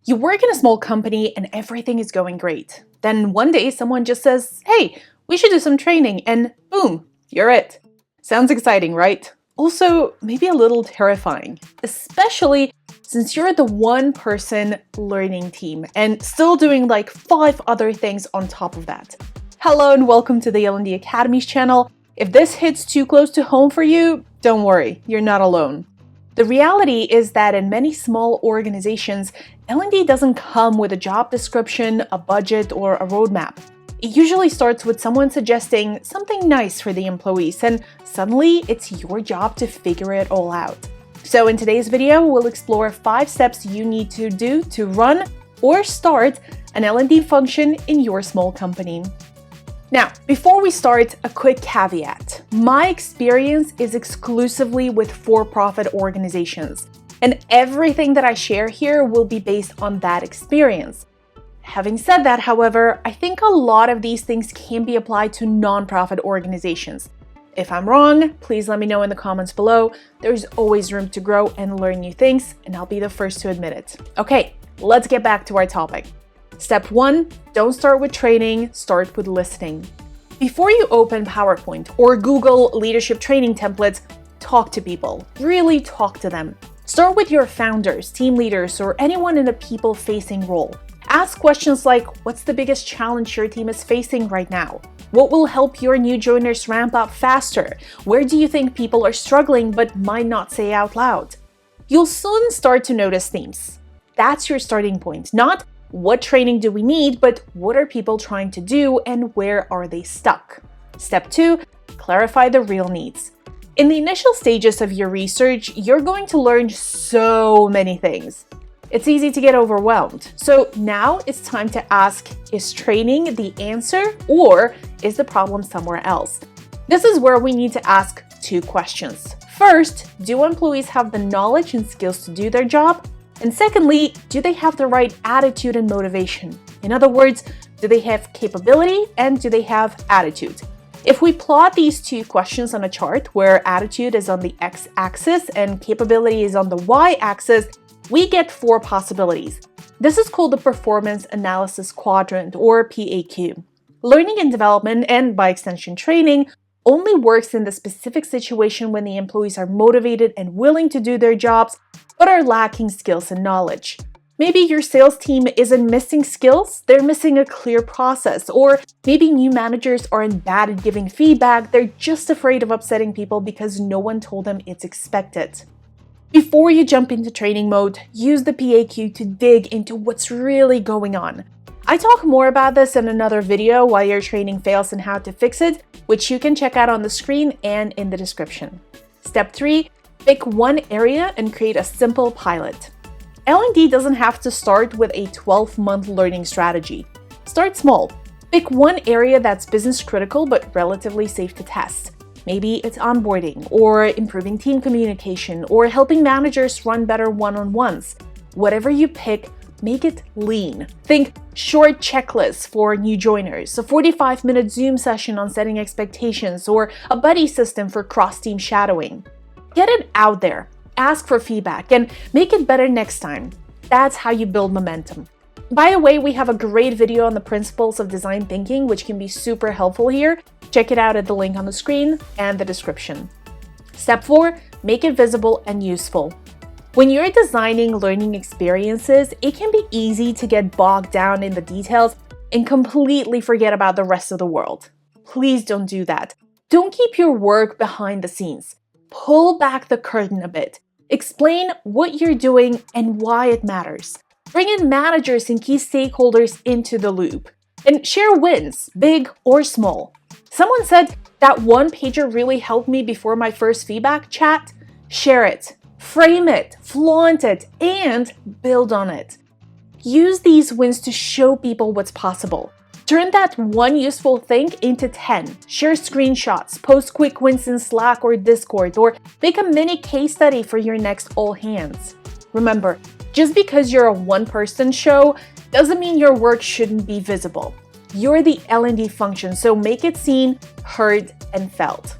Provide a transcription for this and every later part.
You work in a small company and everything is going great. Then one day someone just says, hey, we should do some training, and boom, you're it. Sounds exciting, right? Also, maybe a little terrifying, especially since you're the one-person learning team and still doing like 5 other things on top of that. Hello and welcome to the L&D Academy's channel. If this hits too close to home for you, don't worry, you're not alone. The reality is that in many small organizations, L&D doesn't come with a job description, a budget, or a roadmap. It usually starts with someone suggesting something nice for the employees, and suddenly it's your job to figure it all out. So in today's video, we'll explore 5 steps you need to do to run or start an L&D function in your small company. Now, before we start, a quick caveat. My experience is exclusively with for-profit organizations, and everything that I share here will be based on that experience. Having said that, however, I think a lot of these things can be applied to nonprofit organizations. If I'm wrong, please let me know in the comments below. There's always room to grow and learn new things, and I'll be the first to admit it. Okay, let's get back to our topic. Step 1, don't start with training, start with listening. Before you open PowerPoint or Google leadership training templates, talk to people. Really talk to them. Start with your founders, team leaders, or anyone in a people-facing role. Ask questions like, what's the biggest challenge your team is facing right now? What will help your new joiners ramp up faster? Where do you think people are struggling but might not say out loud? You'll soon start to notice themes. That's your starting point. Not what training do we need, but what are people trying to do and where are they stuck? Step 2, clarify the real needs. In the initial stages of your research, you're going to learn so many things. It's easy to get overwhelmed. So now it's time to ask, is training the answer or is the problem somewhere else? This is where we need to ask 2 questions. First, do employees have the knowledge and skills to do their job? And secondly, do they have the right attitude and motivation? In other words, do they have capability and do they have attitude? If we plot these 2 questions on a chart where attitude is on the x-axis and capability is on the y-axis, we get 4 possibilities. This is called the Performance Analysis Quadrant, or PAQ. Learning and development, and by extension training, only works in the specific situation when the employees are motivated and willing to do their jobs, but are lacking skills and knowledge. Maybe your sales team isn't missing skills, they're missing a clear process, or maybe new managers aren't bad at giving feedback, they're just afraid of upsetting people because no one told them it's expected. Before you jump into training mode, use the PAQ to dig into what's really going on. I talk more about this in another video, why your training fails and how to fix it, which you can check out on the screen and in the description. Step 3, pick one area and create a simple pilot. L&D doesn't have to start with a 12-month learning strategy. Start small. Pick one area that's business critical but relatively safe to test. Maybe it's onboarding, or improving team communication, or helping managers run better one-on-ones. Whatever you pick, make it lean. Think short checklists for new joiners, a 45-minute Zoom session on setting expectations, or a buddy system for cross-team shadowing. Get it out there, ask for feedback, and make it better next time. That's how you build momentum. By the way, we have a great video on the principles of design thinking, which can be super helpful here. Check it out at the link on the screen and the description. Step 4, make it visible and useful. When you're designing learning experiences, it can be easy to get bogged down in the details and completely forget about the rest of the world. Please don't do that. Don't keep your work behind the scenes. Pull back the curtain a bit. Explain what you're doing and why it matters. Bring in managers and key stakeholders into the loop. And share wins, big or small. Someone said that one pager really helped me before my first feedback chat. Share it, frame it, flaunt it, and build on it. Use these wins to show people what's possible. Turn that one useful thing into 10. Share screenshots, post quick wins in Slack or Discord, or make a mini case study for your next all hands. Remember, just because you're a one-person show doesn't mean your work shouldn't be visible. You're the L&D function, so make it seen, heard, and felt.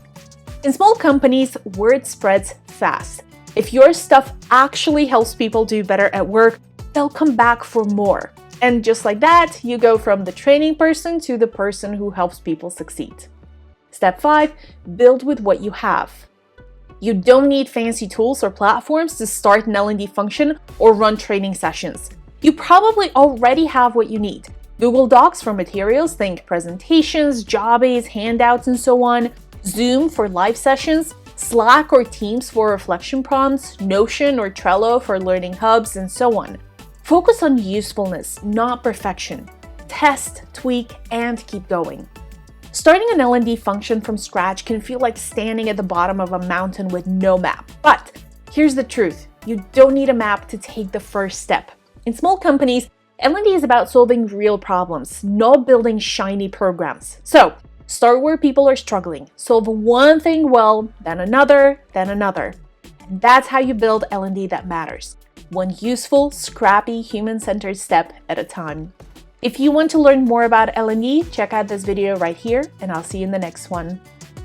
In small companies, word spreads fast. If your stuff actually helps people do better at work, they'll come back for more. And just like that, you go from the training person to the person who helps people succeed. Step 5, build with what you have. You don't need fancy tools or platforms to start an L&D function or run training sessions. You probably already have what you need. Google Docs for materials, think presentations, job aids, handouts, and so on. Zoom for live sessions. Slack or Teams for reflection prompts. Notion or Trello for learning hubs, and so on. Focus on usefulness, not perfection. Test, tweak, and keep going. Starting an L&D function from scratch can feel like standing at the bottom of a mountain with no map. But here's the truth. You don't need a map to take the first step. In small companies, L&D is about solving real problems, not building shiny programs. So, start where people are struggling. Solve one thing well, then another, then another. And that's how you build L&D that matters. One useful, scrappy, human-centered step at a time. If you want to learn more about L&D, check out this video right here, and I'll see you in the next one.